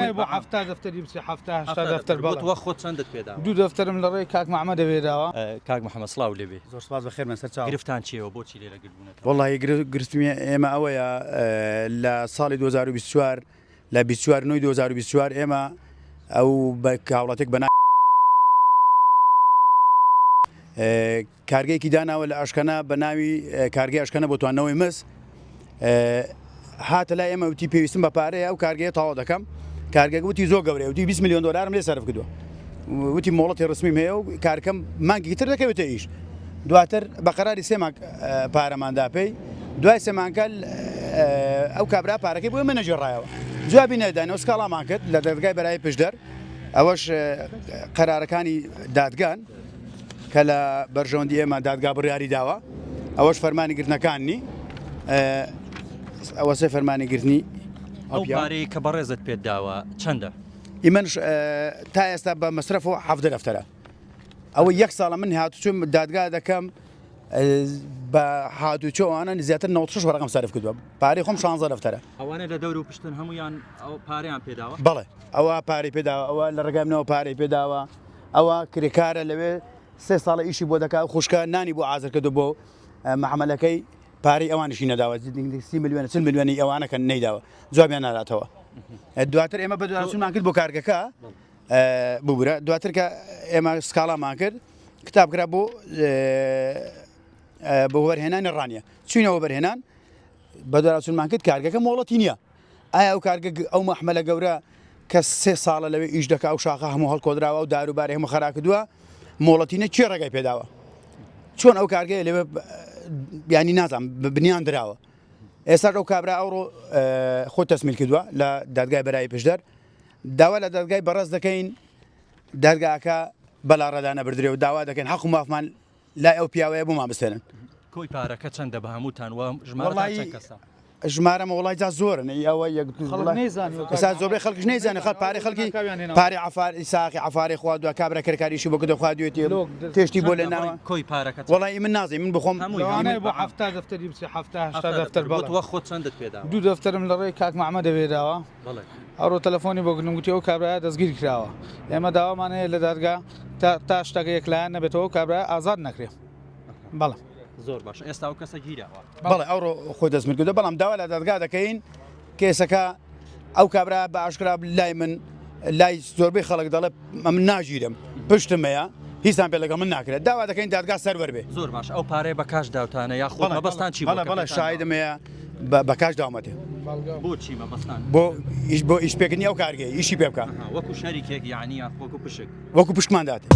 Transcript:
لەوانەیە بۆ هەفتا دەفتەری بچێ هەفتا دەفتەر بۆ خۆت چەندت پێدا دوو دەفتەرم لە ڕێی کاک محەممەد دەوێداوە کاک محەممەد سڵاو لێبێ زۆر سپاس بەخێر من سەر چاو گرفتان چیەوە بۆچی لێرە گربوونەتەوە وڵی گرفتمی ئێمە ئەوەیە لە ساڵی 2024 لە 24/9/2024 ئێمە ئەو بە کاوڵاتێک بەنا کارگەیەکی داناوە لە ئاشکەنە بە ناوی کارگەی ئاشکەنە بۆ توانەوەی مس هاتە لای ئێمە وتی پێویستم بە پارەیە ئەو کارگەیە تەواو دەکەم کارگەکە وتی زۆر گەورەیە وتی 20 میلیۆن دلارم لێ سەرف کردووە وتی مۆڵەتی ڕسمیم هەیە و کارکەم مانگی تر دەکەوێتە ئیش دواتر بە قەراری سێ مانگ پارەماندا پێی دوای سێ مانگە ئەو کابرا پارەکەی بۆ من نەجێڕایەوە جوابی نەدانەوە سکاڵامان کرد لە دەرگای بەرای پشدەر ئەوەش قەرارەکانی دادگان کە لە بەرژەوەندی ئێمە دادگا بڕیاری داوە ئەوەش فەرمانی گرتنەکانی ئەوە سێ فەرمانی گرتنی ئەو پارەی کە بەڕێزت پێت داوە چەندە؟ ئیمەش تا ئێستا بە مەسرەفەوە حەفدە دەفتەرە ئەوە یەک ساڵە من هاتوچوم دادگا دەکەم بە هاتوچۆوانە زیاتر 96 وەرەقەم سەرف کردووە پارەی خۆم 16 دەفتەرە ئەوانە لە دەور و پشتن هەمویان ئەو پارەیان پێداوە؟ بەڵێ ئەوە پارەی پێداوە ئەوە لە ڕێگامنەوە پارەی پێداوە ئەوە کرێکارە لەوێ سێ ساڵە ئیشی بۆ دەکات خوشکە نانی بۆ ئازر کردو بۆ محەمەلەکەی پارەی ئەوانشی نەداوە 30 میلیۆن 40 میلیۆنی ئەوانەکە نەیداوە جوابیان ناداتەوە دواتر ئێمە بە دواترمان کرد بۆ کارگەکە ببورە دواتر کە ئێمە سکاڵامان کرد کتابکرا بۆ وەرهێنانی ڕانیە چوینەوە بەرهێنان بە دواترمان کرد کارگەکە مۆڵەتی نییە ئایا ئەو کارگە ئەو مەحمەلە گەورە کە سێ ساڵە لەوێ ئیش دەکا و شاخە هەموو هەڵکۆدراوە و داروبارەی هەموو خەرا کردووە مۆڵەتینە چێ ڕێگای پێداوە چۆن ئەو کارگەیە لەوێ ینی نازانم بنیان دراوە ئێستا ئەو کابرا ئەوڕۆ خۆ تەسمیل کردووە لە دادگای بەرای پشدەر داوا لە دادگای بەڕێز دەکەین دادگاکە بەلا ڕێدانە بردرێ و داوا دەکەین حەق و مافمان لای ئەو پیاوەیە بۆ مابستێنن کۆی پارەکە چەندە بە هەمووتان وە ژمارە چەند کەسە؟ ژمارەمە وڵای جا زۆرن ئەوە ئێستا زۆربەی خەڵکیش نەیزانێت خەڵ پارەی خەڵکی پارەی عەفاری ساقی عەفاری خوا دووە کابرا کەرکاریشی بۆ کردە خوا دوێتی تێشتی بۆ لێ ناوە کۆی پارەکە وڵی من نازانم من بخۆم لەوانەیە بۆ هەفتا دەفتەری بچێ هەفتا دەفتەر بۆ خۆت چەندت پێدا دوو دەفتەرم لە ڕێی کاک محەممەد دەوێداوە ئەوڕۆ تەلەفۆنی بۆ گرنگ گوتی ئەو کابرا دەستگیر کراوە ئێمە داوامانەیە لە دادگا تا شتەکە یەکلایەن نەبێتەوە کابرا ئازاد نەکرێ بەڵێ زۆر باش ئێستا ئەو کەسە گیراوە بەڵێ ئەوڕۆ خۆی دەستمر کردو بەڵام داوا لە دادگا دەکەین کێسەکە ئەو کابرا بە ئاشکرا لای من لای زۆربەی خەڵک دەڵێ من ناگیرم پشتمەیە هیچان پێ لەگەڵ من ناکرێت داوا دەکەین دادگا سەروەر بێ زۆر باش ئەو پارەی بە کاش داوتانە یا خۆ مەبەستان چی بەڵێ شایدمەیە بە کاش داومەتێ بۆچی مەبەستان بۆ ئیشپێکردنی ئەو کارگەی ئیشی پێ بکە وەکو شەریکێک یعنی وەکو پشک وەکو پشکمان داتێ